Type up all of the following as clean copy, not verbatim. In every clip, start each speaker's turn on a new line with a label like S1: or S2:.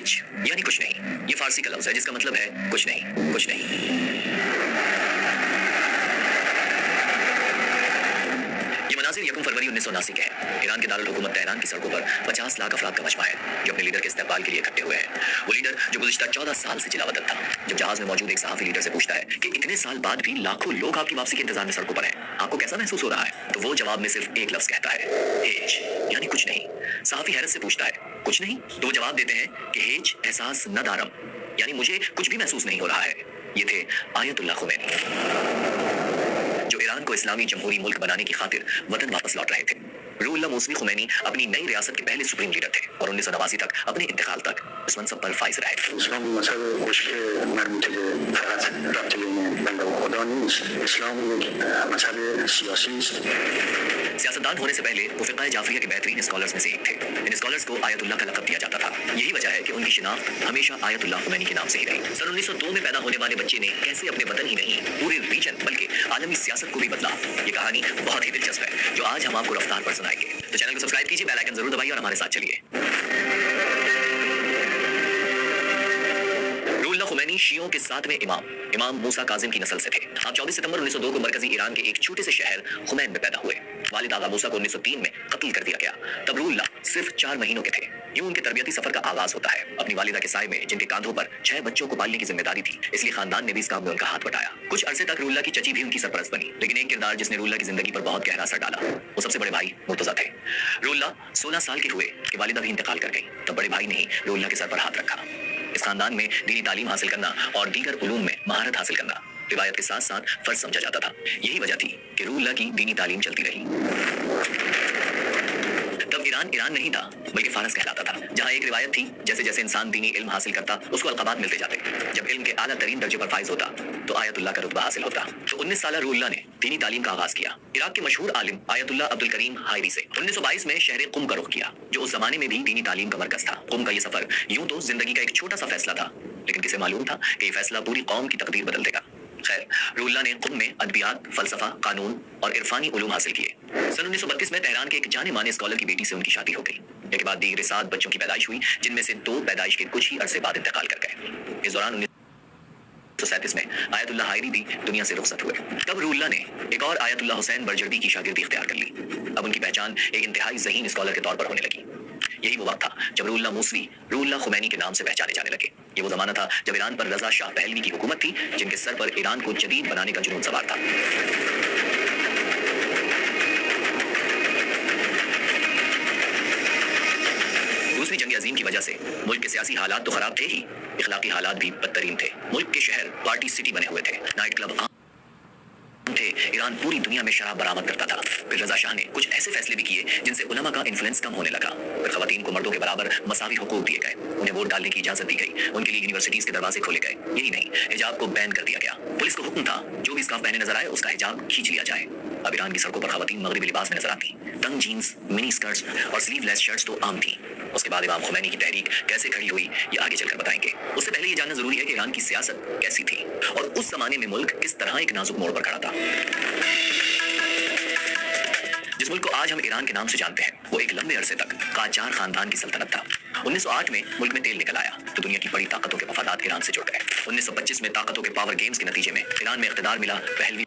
S1: Hedge यानी कुछ नहीं। ये फारसी का लफ्ज है जिसका मतलब है कुछ नहीं, कुछ नहीं। ये मनाजिर 1 फरवरी 1979 के हैं। ईरान के दारुल हुकूमत तेहरान की सड़कों पर 50 लाख अफराद का मजमा है जो अपने लीडर के इस्तेमाल के लिए इकट्ठे हुए हैं। वो लीडर जो गुज़िश्ता 14 साल से जिलावतन था। जब जहाज में मौजूद एक सहाफी लीडर से पूछता है कि इतने साल बाद भी लाखों लोग आपकी वापसी के इंतजार में सड़कों पर हैं, आपको कैसा महसूस हो रहा है, तो वो जवाब में सिर्फ एक लफ्ज कहता है, हेज यानी कुछ नहीं। सहाफी हैरत से पूछता है, कुछ नहीं? तो वो जवाब देते हैं कि हेज एहसास न दारम यानी मुझे कुछ भी महसूस नहीं हो रहा है। ये थे आयतुल्लाह खुमैनी जो ईरान को इस्लामी जमहूरी मुल्क बनाने की खातिर वतन वापस लौट रहे थे। रूहुल्लाह मौसवी खुमैनी अपनी नई रियासत के पहले सुप्रीम लीडर थे और 1989 तक अपने इंतकाल तक इस मनसब पर फाइज रहे।
S2: اسلام مذهب مشکل مربوط به فقط ربط بین بنده و خدا نیست. اسلام یک مذهب سیاسی است.
S1: सियासतदान होने से पहले वो फिक़्ह जाफरिया के बेहतरीन स्कॉलर्स में से एक थे। इन स्कॉलर्स को आयतुल्लाह का लक़ब दिया जाता था। यही वजह है कि उनकी शिनाख्त हमेशा आयतुल्लाह खुमैनी के नाम से ही रही। सन 1902 में पैदा होने वाले बच्चे ने कैसे अपने वतन ही नहीं पूरे रीजन बल्कि आलमी सियासत को भी बदला, ये कहानी बहुत ही दिलचस्प है जो आज हम आपको रफ्तार पर सुनाएंगे। तो चैनल को सब्सक्राइब कीजिए, बेल आइकन जरूर दबाइए और हमारे साथ चलिए। रूहुल्लाह खुमैनी शियों के 7वें इमाम मूसा काजिम की नस्ल से थे। आप 24 सितंबर 1902 को मरकजी ईरान के एक छोटे से शहर खुमैन में पैदा हुए। वालिद आगा मूसा को 1903 में कत्ल कर दिया गया। तब रूहुल्लाह सिर्फ 4 महीनों के थे। यूं उनके तरबियती सफर का आगाज होता है। अपनी वालिदा के साए में जिनके कांधों पर 6 बच्चों को पालने की जिम्मेदारी थी, इसलिए खानदान ने भी इस काम में उनका हाथ बटाया। कुछ अरसे तक रूहुल्लाह की चची भी उनकी सरपरस्त बनी, लेकिन एक किरदार जिसने रूहुल्लाह की जिंदगी पर बहुत गहरा असर डाला, वो सबसे बड़े भाई मुर्तजा थे। रूहुल्लाह 16 साल के हुए कि वालिदा भी इंतकाल कर गई। तब बड़े भाई ने ही रूहुल्लाह के सर पर हाथ रखा। इस खानदान में दीनी तालीम हासिल करना और दीगर उलूम में महारत हासिल करना रिवायत के साथ साथ फर्ज समझा जाता था। यही वजह थी कि रूहुल्लाह की दीनी तालीम चलती रही। तब ईरान नहीं था बल्कि फारस कहलाता था, जहाँ एक रिवायत थी जैसे जैसे इंसान दीनी इल्म हासिल करता उसको अलक़ाबात मिलते जाते। जब इल्म के आला तरीन दर्जे पर फाइज होता तो आयतुल्लाह का रुतबा हासिल होता। तो 19 साल रूहुल्लाह ने दीनी तालीम का आगाज किया। इराक के मशहूर आलिम आयतुल्लाह अब्दुल करीम हायरी से 1922 में शहर कुम का रुख किया, जो उस जमाने में भी दीनी तालीम का मरकज था। कुम का ये सफर यूं तो जिंदगी का एक छोटा सा फैसला था, लेकिन किसे मालूम था कि ये फैसला पूरी कौम की तकदीर बदल देगा। खैर, रूहुल्लाह ने कुम में अदबियात, फलसफा, कानून और इरफानी उलूम हासिल किए। सन 1932 में तेहरान के एक जाने माने स्कॉलर की बेटी से उनकी शादी हो गई। इसके बाद दीगर 7 बच्चों की पैदाइश हुई, जिनमें से 2 पैदाइश के कुछ ही अरसे बाद इंतकाल कर गए। इस दौरान 1937 में आयतुल्लाह हायरी भी दुनिया से रुखसत हुए। तब रूहुल्लाह ने एक और आयतुल्लाह हुसैन बरजर्दी की शागिर्दी इख्तियार कर ली। अब उनकी पहचान एक इंतहाई ज़हीन स्कॉलर के तौर पर होने लगी। यही वो वक्त था जब रूहुल्लाह मौसवी रूहुल्लाह खुमैनी के नाम से पहचाने जाने लगे। ये वो जमाना था जब ईरान पर रजा शाह पहलवी की हुकूमत थी, जिनके सर पर ईरान को जदीद बनाने का जुनून सवार था। दूसरी जंग अजीम की वजह से मुल्क के सियासी हालात तो खराब थे ही, इखलाकी हालात भी बदतरीन थे। मुल्क के शहर पार्टी सिटी बने हुए थे, नाइट क्लब थे। ईरान पूरी दुनिया में शराब बरामद करता था। फिर रजा शाह ने कुछ ऐसे फैसले भी किए जिनसे उलमा का इन्फ्लुएंस कम होने लगा। फिर खवातीन को मर्दों के बराबर मसावी हुकूक दिए गए, उन्हें वोट डालने की इजाजत दी गई, उनके लिए यूनिवर्सिटीज के दरवाजे खोले गए। यही नहीं, हिजाब को बैन कर दिया गया। पुलिस को हुक्म था जो भी स्कार्फ पहने नजर आए उसका हिजाब खींच लिया जाए। अब ईरान की सड़कों पर खवातीन मगरिबी लिबास में नजर आती। तंग जीन्स, मिनी स्कर्ट्स और स्लीवलेस शर्ट्स तो आम थी। उसके बाद इमाम खुमैनी की तहरीक कैसे खड़ी हुई ये आगे चलकर बताएंगे। उससे पहले ये जानना जरूरी है कि ईरान की सियासत कैसी थी और उस जमाने में मुल्क किस तरह एक नाजुक मोड़ पर खड़ा था। जिस मुल्क को आज हम ईरान के नाम से जानते हैं, वो एक लंबे अरसे तक काचार खानदान की सल्तनत था। 1908 में मुल्क में तेल निकल आया तो दुनिया की बड़ी ताकतों के मफादात ईरान से जुड़ गए। 1925 में ताकतों के पावर गेम्स के नतीजे में ईरान में इख्तिदार मिला पहलवी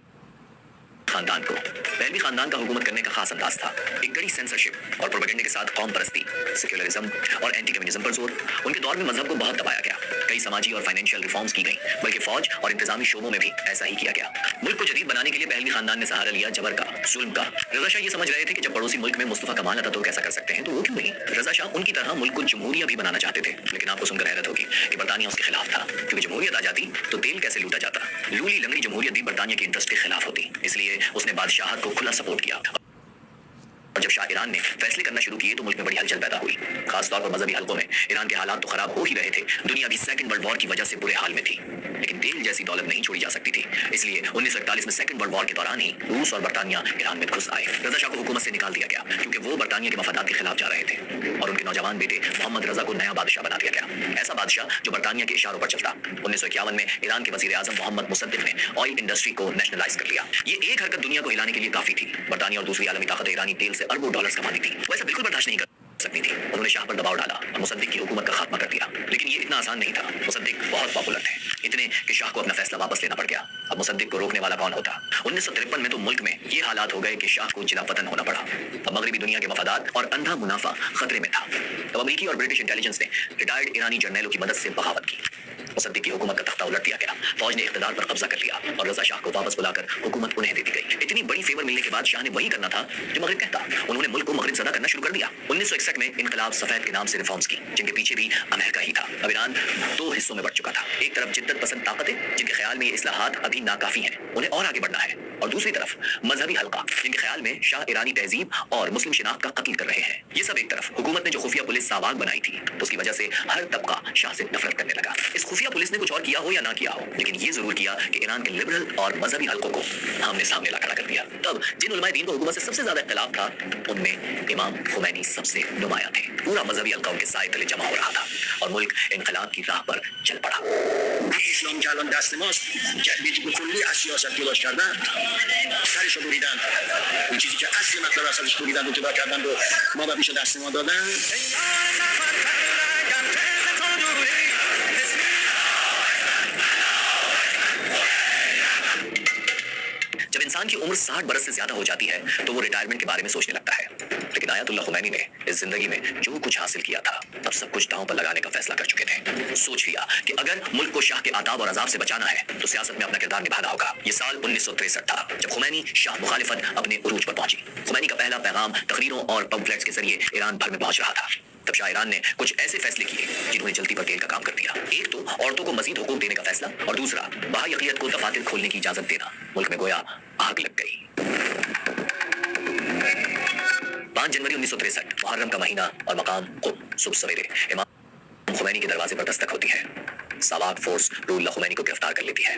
S1: खानदान को। पहलवी खानदान का हुकूमत करने का खास अंदाज था, एक कड़ी सेंसरशिप और प्रोपेगेंडे के साथ कौम परस्ती, सेक्युलरिज्म और एंटी कम्युनिज्म पर जोर। उनके दौर में मजहब को बहुत दबाया गया, कई समाजी और फाइनेंशियल रिफॉर्म्स की गई, बल्कि फौज और इंतजामी शोबों में भी ऐसा ही किया गया। मुल्क को जदीद बनाने के लिए पहलवी खानदान ने सहारा लिया जबर का, जुल्म का। रजा शाह ये समझ रहे थे कि जब पड़ोसी मुल्क में मुस्तफा कमाल अतातुर्क ऐसा कर सकते हैं तो वो क्यों नहीं। रजा शाह उनकी तरह मुल्क को जमहूरिया भी बनाना चाहते थे, लेकिन आपको सुनकर हैरत होगी कि बरतानिया उसके खिलाफ था, क्योंकि जमहूरियत आ जाती तो तेल कैसे लूटा जाता। लूली लंगड़ी जमहूरियत भी बरतानिया के इंटरेस्ट के खिलाफ होती, इसलिए उसने बादशाह को खुला सपोर्ट किया। और जब शाह ईरान ने फैसले करना शुरू किए तो मुल्क में बड़ी हलचल पैदा हुई। खासतौर पर मजहबी हलकों में ईरान के हालात तो खराब हो ही रहे थे, दुनिया भी सेकंड वर्ल्ड वॉर की वजह से बुरे हाल में थी, लेकिन तेल जैसी दौलत नहीं छोड़ी जा सकती थी। इसलिए 1941 में सेकंड वर्ल्ड वॉर के दौरान ही रूस और बरतानिया ईरान में घुस आए। रजा शाह को हुकूमत से निकाल दिया गया क्योंकि वो बरतानिया के मफादात के खिलाफ जा रहे थे और उनके नौजवान बेटे मोहम्मद रजा को नया बादशाह बना दिया गया, ऐसा बादशाह जो बरतानिया के इशारों पर चलता। 1951 में ईरान के वजीर आजम मोहम्मद मुसद्दिक ने ऑयल इंडस्ट्री को नेशनलाइज कर लिया। ये एक हरकत दुनिया को हिलाने के लिए काफी थी। बरतानिया और दूसरी आलमी ताकत ईरानी तेल से अरबों डॉलर्स कमाती थी, वो ऐसा बिल्कुल बर्दाश्त नहीं कर सकती थी। उन्होंने शाह पर दबाव डाला और मुसद्दिक की हुकूमत का खात्मा कर दिया, लेकिन ये इतना आसान नहीं था। मुसद्दिक बहुत पॉपुलर थे, इतने कि शाह को अपना फैसला वापस लेना पड़ गया। अब मुसद्दिक को रोकने वाला कौन होता? 1953 में तो मुल्क में ये हालात हो गए कि शाह को जिला वतन होना पड़ा। अब मगरबी दुनिया के मफादात और अंधा मुनाफा खतरे में था। तब अमेरिकी और ब्रिटिश इंटेलिजेंस ने रिटायर्ड ईरानी जर्नैलों की मदद से बगावत की। मुसद्दिक की हुकूमत का तख्ता उलट दिया गया, फौज ने इख्तिदार पर कब्जा कर लिया और रजा शाह को वापस बुलाकर हुकूमत उन्हें दे दी गई। इतनी बड़ी फेवर मिलने के बाद शाह ने वही करना था जो मगरिब कहता। उन्होंने मुल्क को मगरिब सदा करना शुरू कर दिया। 1961 में इनकलाब सफेद के नाम से रिफॉर्म्स की, जिनके पीछे भी अमेरिका ही था। अब ईरान दो हिस्सों में बढ़ चुका था। एक तरफ जिद्दत पसंद ताकतें, जिनके ख्याल में ये इस्लाहात अभी नाकाफी हैं, उन्हें और आगे बढ़ना है, और दूसरी तरफ मजहबी हल्का, जिनके ख्याल में शाह ईरानी तहजीब और मुस्लिम शिनाख्त का कत्ल कर रहे हैं। ये सब एक तरफ। हुकूमत ने जो खुफिया पुलिस सावाग बनाई थी, उसकी वजह से हर तबका शाह से नफरत करने लगा। इस खुफिया पुलिस ने कुछ और किया हो या ना किया हो, लेकिन ये जरूर किया कि ईरान के लिबरल और मजहबी हल्कों को आमने सामने ला खड़ा कर दिया। तब जिन उलमाए दीन को हुकूमत से सबसे ज्यादा इख्तिलाफ था, उनमें इमाम खुमैनी सबसे नुमाया थे। पूरा मजहबी हल्का उनके साए तले जमा हो रहा था और मुल्क इनकलाब की राह पर चल पड़ा।
S2: اسلام که الان دست ماست به کلی از سیاست جداش کردن، سرش رو بریدن. اون چیزی که اصل مطلب ازش بریدن و جدا کردن رو ما به پیش دست ما دادن.
S1: जब इंसान की उम्र 60 बरस से ज्यादा हो जाती है तो वो रिटायरमेंट के बारे में सोचने लगता है, लेकिन आयतुल्लाह खुमैनी ने इस जिंदगी में जो कुछ हासिल किया था, तब सब कुछ दांव पर लगाने का फैसला कर चुके थे। सोच लिया कि अगर मुल्क को शाह के आताब और अजाब से बचाना है तो सियासत में अपना किरदार निभाना होगा। ये साल 1963 था जब खुमैनी शाह मुखालिफत अपने उरूज पर पहुंची। खुमैनी का पहला पैगाम तकरीरों और पम्फलेट्स के जरिए ईरान भर में पहुंच रहा था। तब शाह ईरान ने कुछ ऐसे फैसले किए जिन्होंने जल्दी पर तेल का काम कर दिया। एक तो औरतों को मजीद हुकूक देने का फैसला, और दूसरा बहाई अक़लियत को दफातर खोलने की इजाजत देना। मुल्क में गोया आग लग गई। 5 जनवरी 1963 मुहर्रम का महीना और मकाम कुम। सुबह सवेरे इमाम खुमैनी के दरवाजे पर दस्तक होती है। सावाक फोर्स रुहुल्लाह खुमैनी को गिरफ्तार कर लेती है।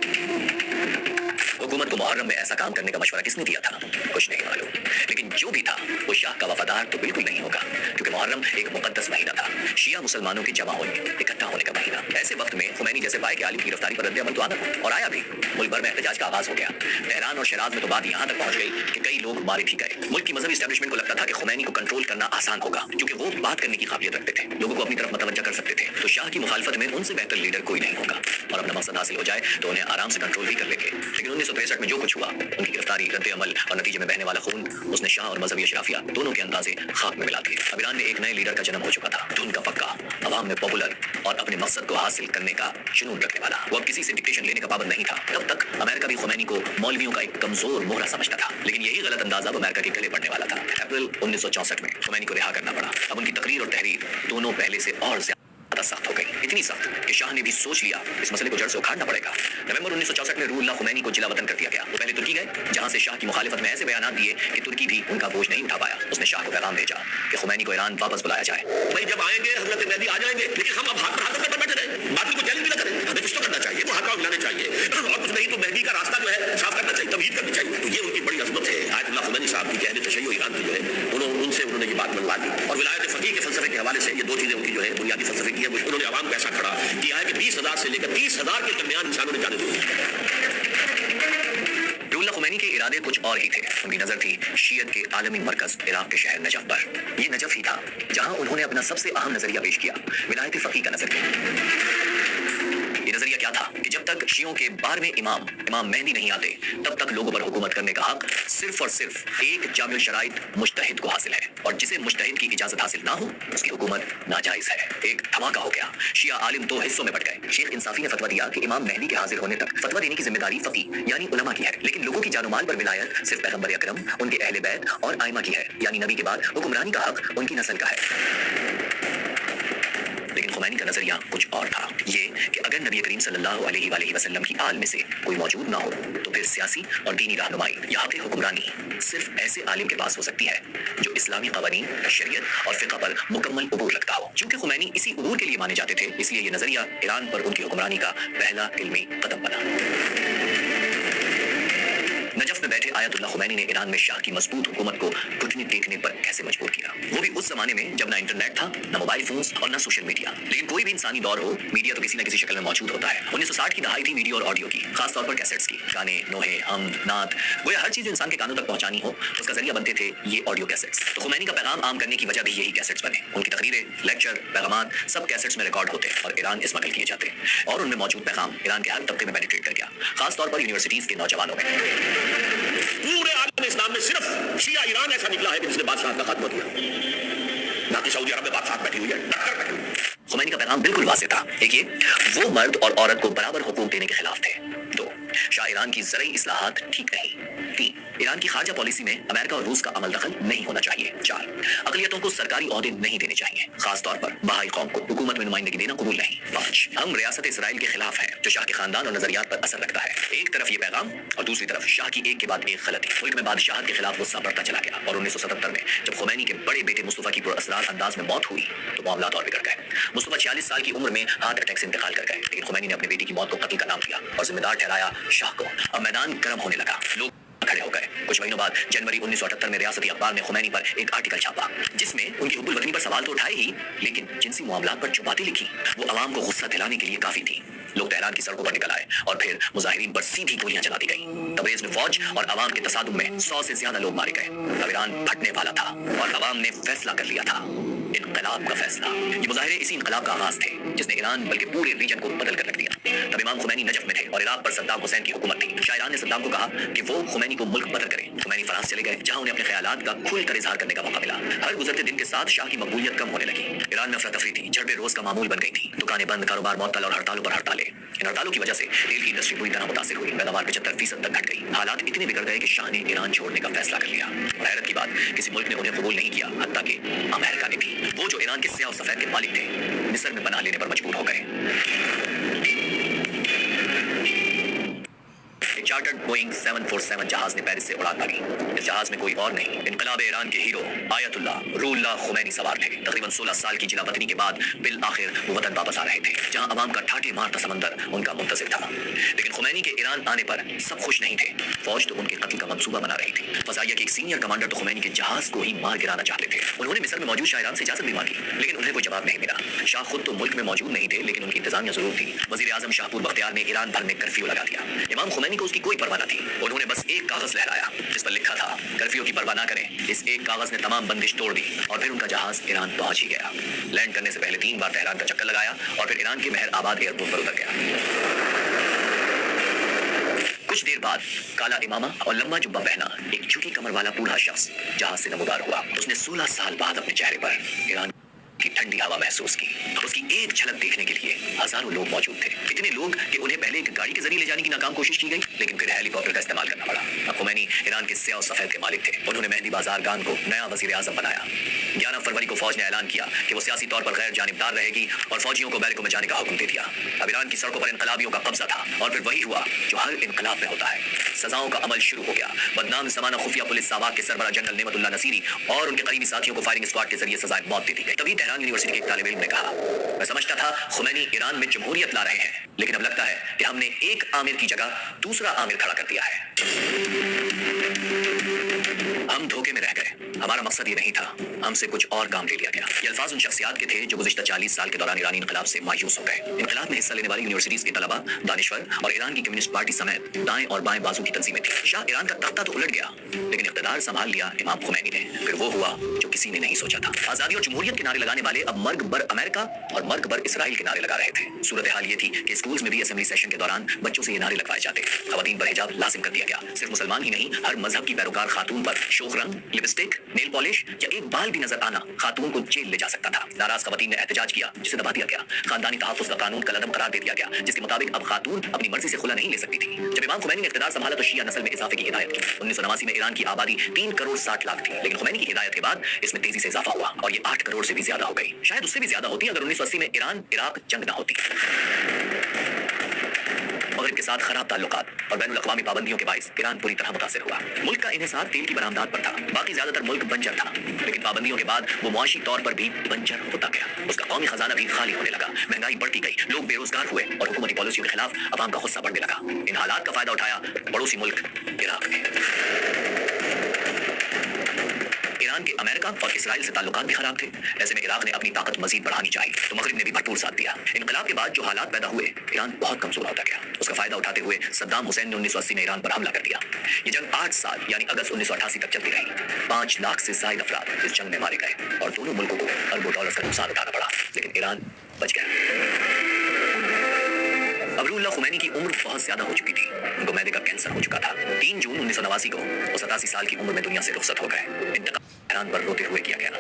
S1: हुकूमत को मुहर्रम में ऐसा काम करने का मशवरा किसने दिया था, कुछ नहीं मालूम, लेकिन जो भी था वो शाह का वफादार तो बिल्कुल नहीं होगा, क्योंकि मुहर्रम एक मुकद्दस महीना था, शिया मुसलमानों के जमा होने, इकट्ठा होने का महीना। ऐसे वक्त में खुमैनी जैसे बाय के आलिम की गिरफ्तारी पर रद्द अमल तो आना था, और आया भी। मुल्क भर में एहतजाज का आगाज हो गया। तेहरान और शराज में तो बात यहाँ तक पहुंच गई कि कई लोग मारे भी गए। मुल्क की मजहबी एस्टेब्लिशमेंट को लगता था कि खुमैनी को कंट्रोल करना आसान होगा, क्योंकि वो बात करने की काबिलियत रखते थे, लोगों को अपनी तरफ मतवज्जा कर सकते थे। तो शाह की मुखालफत में उनसे बेहतर लीडर कोई नहीं होगा, और अपना मकसद हासिल हो जाए तो उन्हें आराम से कंट्रोल भी कर लेंगे। लेकिन 1963 में जो कुछ हुआ, उनकी गिरफ्तारी, रद्द अमल और नतीजे में बहने वाला खून, उसने शाह और मजहबी अशराफिया दोनों के अंदाजे खाक में मिला दिए। अब ईरान में एक नए लीडर का जन्म हो चुका था, धुन का पक्का, अवाम में पॉपुलर और अपने मकसद को हासिल करने का जुनून रखने वाला। वो अब किसी से डिक्टेशन लेने का पाबंद नहीं था। तब तक अमेरिका भी खुमैनी को मौलवियों का एक कमजोर मोहरा समझता था, लेकिन यही गलत अंदाजा अब अमेरिका के गले पड़ने वाला था। अप्रैल 1964 में खुमैनी को रिहा करना पड़ा। अब उनकी तकरीर और तहरीर दोनों पहले से और ज्यादा सख्त हो गई, इतनी सख्त कि शाह ने भी सोच लिया इस मसले को जड़ से उखाड़ना पड़ेगा। नवंबर 1964 में रुहुल्लाह खुमैनी को जिला वतन कर दिया गया। वो पहले तुर्की गए, जहां से शाह की मुखालिफत में ऐसे बयान दिए कि तुर्की भी उनका बोझ नहीं उठा पाया। उसने शाह को पैगाम भेजा कि खुमैनी को ईरान वापस बुलाया जाए।
S2: भाई जब आएंगे हजरत मेहदी आ जाएंगे, लेकिन हम अब हाथ पर हाथ कर बैठे रहे, बातिल को चैलेंज भी ना करें। हमें कुछ तो करना चाहिए, वो हाथ मिलाने चाहिए, और कुछ नहीं तो मेहदी का रास्ता जो है साफ करना चाहिए, तबहीद करनी चाहिए। तो ये उनकी बड़ी अजमत है। आयतुल्लाह खुमैनी साहब की जो अहले तशय्युअ ईरान की जो है, उनसे उन्होंने ये बात मनवा दी। और विलायत फकीह के फलसफे के हवाले से ये दो चीजें उनकी जो है बुनियादी फलसफे की है। उन्होंने आवाम को ऐसा खड़ा किया है कि 20,000 से लेकर 30,000 के दरमियान इंसानों ने जाने दी।
S1: रुहुल्लाह खुमैनी के इरादे कुछ और ही थे। उनकी नजर थी शीयत के आलमी मरकज इराक के शहर नजफ पर। ये नजफ ही था जहां उन्होंने अपना सबसे अहम नजरिया पेश किया, विलायत फकीह का नजरिया। ये नजरिया क्या था कि जब तक शियों के 12वें इमाम मेहदी नहीं आते, तब तक लोगों पर हुकूमत करने का हक सिर्फ और सिर्फ एक जामिल शराइत मुज्तहिद को हासिल है, और जिसे मुज्तहिद की इजाजत हासिल ना हो उसकी हुकूमत नाजायज है। एक धमाका हो गया। शिया आलिम दो हिस्सों में बट गए। शेख इंसाफी ने फतवा दिया कि इमाम मेहदी के हाजिर होने तक फतवा देने की जिम्मेदारी फकीह यानी उलमा की है, लेकिन लोगों की जानो माल पर विलायत सिर्फ पैगंबर अकरम, उनके अहले बैत और आइमा की है, यानी नबी के बाद हुक्मरानी का हक उनकी नस्ल का है। लेकिन खुमैनी का नजरिया कुछ और था, ये कि अगर नबी करीम सल्लल्लाहु अलैहि वसल्लम की आल में से कोई मौजूद ना हो तो फिर सियासी और दीनी रहनुमाई या हक़ हुक्मरानी सिर्फ ऐसे आलिम के पास हो सकती है जो इस्लामी क़वानीन, शरीयत और फ़िक़्ह पर मुकम्मल उबूर रखता हो। चूंकि खुमैनी इसी उबूर के लिए माने जाते थे, इसलिए ये नजरिया ईरान पर उनकी हुक्मरानी का पहला इल्मी कदम बना। नजफ में में बैठे आयतुल्ला खुमैनी ने ईरान में शाह की मजबूत हुकूमत को घुटने टेकने पर कैसे मजबूर किया, वो भी उस जमाने में जब ना इंटरनेट था, ना मोबाइल फोन्स और ना सोशल मीडिया। लेकिन कोई भी इंसानी दौर हो, मीडिया तो किसी न किसी शक्ल में मौजूद होता है। 1960 की दहाई थी वीडियो और ऑडियो की, खासतौर पर कैसेट्स की। गाने, नोहे, हम, नात, वो हर चीज जो इंसान के कानों तक पहुंचानी हो, उसका जरिया बनते थे ये ऑडियो कैसेट्स। तो खुमैनी का पैगाम आम करने की वजह भी यही कैसेट्स बने। उनकी तकरीरें, लेक्चर, पैगामात सब कैसेट्स में रिकॉर्ड होते और ईरान इस्तेमाल किए जाते, और उनमें मौजूद पैगाम ईरान के हर तबके में पेनिट्रेट कर गया, खासतौर पर यूनिवर्सिटीज के नौजवानों में।
S2: पूरे आलम इस्लाम में सिर्फ शिया ईरान ऐसा निकला है कि जिसने बादशाह का खात्मा किया। बाकी सऊदी अरब में बादशाह बैठी हुई है, डटकर बैठी हुई है।
S1: खुमैनी का पैगाम बिल्कुल वाज़ेह था। देखिए, वो मर्द और औरत को बराबर हुकूक देने के खिलाफ थे। 2, शाह ईरान की ज़रई इस्लाहात ठीक नहीं। 3, ईरान की खारजा पॉलिसी में अमेरिका और रूस का अमल दखल नहीं होना चाहिए। 4, अक़लियतों को सरकारी ओहदे नहीं देने चाहिए, खासतौर पर बहाई कौम को हुकूमत में नुमाइंदगी देना कबूल नहीं। 5, हम रियासत इसराइल के खिलाफ हैं जो शाह के खानदान और नजरियात पर असर रखता है। एक तरफ ये पैगाम और दूसरी तरफ शाह की एक के बाद एक गलती। मुल्क में बादशाहत के खिलाफ गुस्सा बढ़ता चला गया और 1977 में जब खुमैनी के बड़े बेटे मुस्तफा की पुरअसरार अंदाज में मौत हुई तो मामला और बिगड़ गए। मुस्तफा 46 साल की उम्र में हार्ट अटैक से इंतकाल कर गए, लेकिन खुमैनी ने अपने बेटी की मौत को कत्ल का नाम दिया और जिम्मेदार ठहराया शाह को। अब मैदान गर्म होने लगा, लोग खड़े हो गए। कुछ महीनों बाद जनवरी 1978 में रियासती अखबार ने खुमैनी पर एक आर्टिकल छापा जिसमें उनकी हुब्बुल वतनी पर सवाल तो उठाए ही, लेकिन जिनसी मामलात पर जो बातें लिखी वो अवाम को गुस्सा दिलाने के लिए काफी थी। लोग तेहरान की सड़कों पर निकल आए और फिर मुजाहिरीन पर सीधी गोलियां चला दी गई। तबरेज में फौज और अवाम के तसादुम में 100 से ज्यादा लोग मारे गए। अब ईरान फटने वाला था और अवाम ने फैसला कर लिया था, इनकलाब का फैसला। ये मुजाहिरे इसी इनकलाब का आगाज थे जिसने ईरान बल्कि पूरे रीजन को बदल कर रख दिया। तब इमाम खुमैनी नजफ में थे और इराक पर सद्दाम हुसैन की हुकूमत थी। शाह ईरान ने सद्दाम को कहा कि वो खुमैनी को मुल्क बदल करे। खुमैनी फ्रांस चले गए जहां उन्हें अपने ख्यालात का खुलकर इजहार करने का मौका मिला। हर गुजरते दिन के साथ शाह की मकबूलियत कम होने लगी। ईरान में अफरा तफरी थी, झड़पें रोज का मामूल बन गई थी। दुकानें बंद, कारोबार मुअत्तल और हड़तालों पर हड़तालें। इन हड़तालों की वजह से तेल की इंडस्ट्री बुरी तरह मुतासिर हुई। पैदावार 75% तक घट गई। हालात इतने बिगड़ गए कि शाह ने ईरान छोड़ने का फैसला कर लिया। और हैरत की बात, किसी मुल्क ने उन्हें कबूल नहीं किया, हत्ता कि अमेरिका ने भी। वो जो ईरान के स्याह और सफेद के मालिक थे, मिस्र में बना लेने पर मजबूर हो गए। चार्टर्ड बोइंग 747 जहाज ने पेरिस से उड़ान भरी। इस जहाज में कोई और नहीं, इनकलाब ईरान के हीरो आयतुल्ला रूहुल्लाह खुमैनी सवार थे। तकरीबन 16 साल की जिला वतनी के बाद बिल आखिर वो वतन वापस आ रहे थे जहां अवाम का ठाठे मारता समंदर उनका मुंतजिर था। लेकिन खुमैनी के ईरान आने पर सब खुश नहीं थे। फौज तो उनके कत्ल का मंसूबा बना रही थी। फजाइया के एक सीनियर कमांडर तो खुमैनी के जहाज को ही मार गिराना चाहते थे। उन्होंने मिस्र में मौजूद शाह ईरान से इजाजत भी मांगी, लेकिन उन्हें कोई जवाब नहीं मिला। शाह खुद तो मुल्क में मौजूद नहीं थे, लेकिन उनकी इंतजामिया जरूर थी। वजीर आजम शाहपुर बख्तियार ने ईरान भर में कर्फ्यू लगा दिया। इमाम खुमैनी को उसकी कोई परवाह न थी। उन्होंने बस एक कागज लहराया जिस पर लिखा था कर्फ्यू की परवाह ना करें। इस एक कागज ने तमाम बंदिश तोड़ दी और फिर उनका जहाज ईरान पहुंच ही गया। लैंड करने से पहले 3 बार तेहरान का चक्कर लगाया और फिर ईरान के मेहर आबाद एयरपोर्ट पर उतर गया। कुछ देर बाद काला इमामा और लंबा जुब्बा पहना एक झुकी कमर वाला बूढ़ा शख्स जहाज से नमूदार हुआ। उसने 16 साल बाद अपने चेहरे पर ईरान की ठंडी हवा महसूस की। उसकी एक झलक देखने के लिए हजारों लोग मौजूद थे। इतने लोग कि उन्हें पहले एक गाड़ी के जरिए ले जाने की नाकाम कोशिश की गई, लेकिन फिर हेलीकॉप्टर का इस्तेमाल करना पड़ा। अब खुमैनी ईरान के स्याह और सफेद के मालिक थे। उन्होंने मेहदी बाजार गान को नया वजीर आजम बनाया। 11 फरवरी को फौज ने ऐलान किया कि वो सियासी तौर पर गैर जानिबदार रहेगी और फौजियों को बैरकों में जाने का हुक्म दे दिया। अब ईरान की सड़कों पर इनकलाबियों का कब्जा था और फिर वही हुआ जो हर इनकलाब में होता है। सजाओं का अमल शुरू हो गया। बदनाम जमाना खुफिया पुलिस साबाक के सरबराह जनरल नेमतुल्लाह नसीरी और उनके करीबी साथियों को फायरिंग स्क्वाड के जरिए सजाए मौत दे दी गई। तभी तेहरान यूनिवर्सिटी के एक तालिब इल्म ने कहा, मैं समझता था खुमैनी ईरान में जमहूरियत ला रहे हैं, लेकिन अब लगता है कि हमने एक आमिर की जगह दूसरा आमिर खड़ा कर दिया है। हम धोखे में रह गए। हमारा मकसद ये नहीं था, हमसे कुछ और काम ले लिया गया। ये अल्फाज उन शख्सियात के थे जो गुज़िश्ता 40 साल के दौरान ईरानी इनकलाब से मायूस हो गए। इनकलाब में हिस्सा लेने वाली यूनिवर्सिटीज के तलबा, दानिश्वर और ईरान की कम्युनिस्ट पार्टी समेत दाएं और बाएं बाजू की तंजीमें थी। शाह ईरान का तख्ता तो उलट गया, लेकिन इख्तिदार संभाल लिया इमाम खुमैनी ने। फिर वो हुआ जो किसी ने नहीं सोचा था। आजादी और जमहूरियत के नारे लगाने वाले अब मर्ग बर अमेरिका और मर्ग बर इसराइल के नारे लगा रहे थे। सूरत हाल ये थी कि स्कूल्स में भी असेंबली सेशन के दौरान बच्चों से ये नारे लगवाए जाते। खवातीन पर हिजाब लाजिम कर दिया गया। सिर्फ मुसलमान ही नहीं, हर मजहब की पैरोकार खातून पर शोख रंग, लिपस्टिक, नेल पॉलिश या एक बाल भी नजर आना खातून को जेल ले जा सकता था। नाराज खवातीन ने एहतजाज किया, जिसे दबा दिया गया। खानदानी तहफ्फुज़ का कानून कलअदम करार दे दिया गया, जिसके मुताबिक अब खातून अपनी मर्जी से खुला नहीं ले सकती थी। जब इमाम खुमैनी ने इख्तिदार संभाला तो शिया नस्ल में इजाफे की हिदायत की। 1989 में ईरान की आबादी 3 करोड़ 60 लाख थी, लेकिन खुमैनी की हिदायत के बाद इसमें तेजी से इजाफा हुआ और ये 8 करोड़ से भी ज्यादा हो गई। शायद उससे भी ज्यादा होती अगर 1980 में ईरान इराक जंग न होती। मगर मगरब के साथ खराब ताल्लुकात और बैनुल अक़वामी पाबंदियों के बाइस ईरान पूरी तरह मुतासिर हुआ। मुल्क का इन्हिसार तेल की बरामदात पर था, बाकी ज्यादातर मुल्क बंजर था, लेकिन पाबंदियों के बाद वो मुआशी तौर पर भी बंजर होता गया। उसका कौमी खजाना भी खाली होने लगा, महंगाई बढ़ती गई, लोग बेरोजगार हुए और हुकूमती पॉलिसियों के खिलाफ अवाम का गुस्सा बढ़ने लगा। इन हालात का फायदा उठाया पड़ोसी मुल्क इराक ने। ईरान के अमेरिका और इसराइल से ताल्लुकात भी खराब थे। ऐसे में इराक ने अपनी ताकत मजीद बढ़ानी चाहिए, तो मगरिब ने भी भरपूर साथ दिया। इनकलाब के बाद जो हालात पैदा हुए, ईरान बहुत कमजोर होता गया। उसका फायदा उठाते हुए सद्दाम हुसैन ने 1980 में ईरान पर हमला कर दिया। ये जंग 8 साल यानी अगस्त 1988 तक चलती रही। 5 लाख से ज्यादा अफराद इस जंग में मारे गए और दोनों मुल्कों को अरबों डॉलर का नुकसान उठाना पड़ा, लेकिन ईरान बच गया। अब रुहुल्लाह खुमैनी की उम्र बहुत ज्यादा हो चुकी थी, उनको मैदे का कैंसर हो चुका था। 3 जून 1989 को वो 87 साल की उम्र में दुनिया से रुखसत हो गए। इंतकाल ईरान पर रोते हुए किया गया।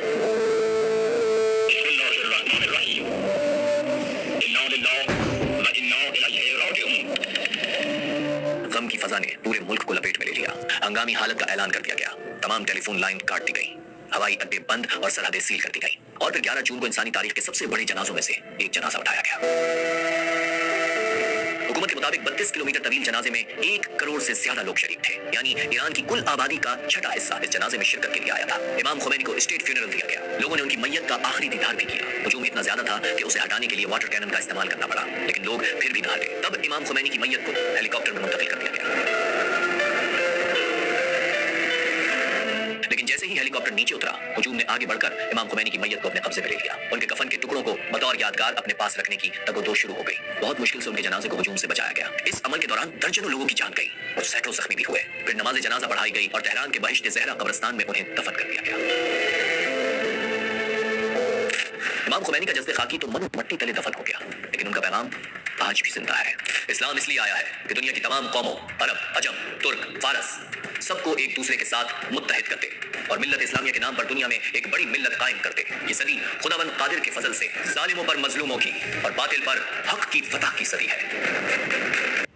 S1: गम की फजा ने पूरे मुल्क को लपेट में ले लिया। हंगामी हालत का ऐलान कर दिया गया, तमाम टेलीफोन लाइन काट दी गई, हवाई अड्डे बंद और सरहदें सील कर दी गई। और फिर 11 जून को इंसानी तारीख के सबसे बड़े जनाजों में से एक जनाजा उठाया गया। हुकूमत के मुताबिक 32 किलोमीटर तवील जनाजे में 1 करोड़ से ज्यादा लोग शरीक थे, यानी ईरान की कुल आबादी का 6वां हिस्सा इस जनाजे में शिरकत के लिए आया था। इमाम खुमैनी को स्टेट फ्यूनरल दिया गया। लोगों ने उनकी मैयत का आखिरी दीदार भी किया। हुजूम इतना ज्यादा था कि उसे हटाने के लिए वाटर कैनन का इस्तेमाल करना पड़ा, लेकिन लोग फिर भी न हटे। तब इमाम खुमैनी की मैयत को हेलीकॉप्टर में मुंतकिल कर दिया गया। लेकिन जैसे ही हेलीकॉप्टर नीचे उतरा, हुजूम ने आगे बढ़कर इमाम खुमैनी की मैयत को अपने कब्जे में ले लिया। उनके कफन के टुकड़ों को बतौर यादगार अपने पास रखने की तगोदो शुरू हो गई। बहुत मुश्किल से उनके जनाजे को हुजूम से बचाया गया। इस अमल के दौरान दर्जनों लोगों की जान गई और सैकड़ों जख्मी भी हुए। फिर नमाज जनाजा पढ़ाई गई और तेहरान के बहिश्त ज़हरा कब्रिस्तान में उन्हें दफन कर दिया गया। इमाम खुमैनी का जस्द खाकी तो मनु मट्टी तले दफन हो गया, लेकिन उनका पैगाम आज भी जिंदा है। इस्लाम इसलिए आया है कि दुनिया की तमाम कौमों, अरब, अजम, तुर्क, फारस, सबको एक दूसरे के साथ मुत्तहिद करते और मिल्लत इस्लामिया के नाम पर दुनिया में एक बड़ी मिल्लत कायम करते। ये सदी खुदावंद कादिर के फजल से जालिमों पर मजलूमों की और बातिल पर हक की फतह की सदी है।